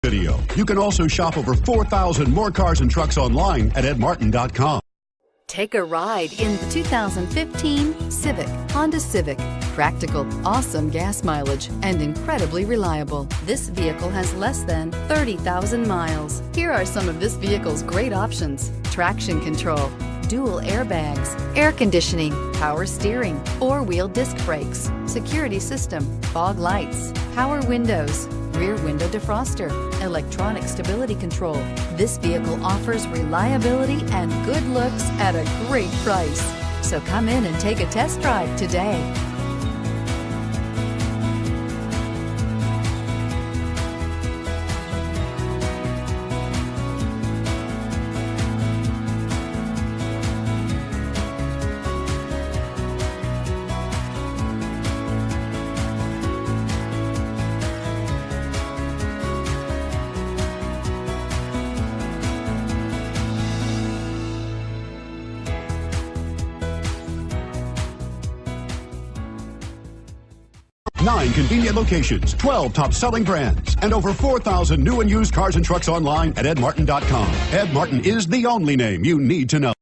video. You can also shop over 4,000 more cars and trucks online at edmartin.com. Take a ride in the 2015 Civic. Honda Civic. Practical, awesome gas mileage, and incredibly reliable. This vehicle has less than 30,000 miles. Here are some of this vehicle's great options: traction control, dual airbags, air conditioning, power steering, four-wheel disc brakes, security system, fog lights, power windows, rear window defroster, electronic stability control. This vehicle offers reliability and good looks at a great price. So come in and take a test drive today. Nine convenient locations, 12 top-selling brands, and over 4,000 new and used cars and trucks online at edmartin.com. Ed Martin is the only name you need to know.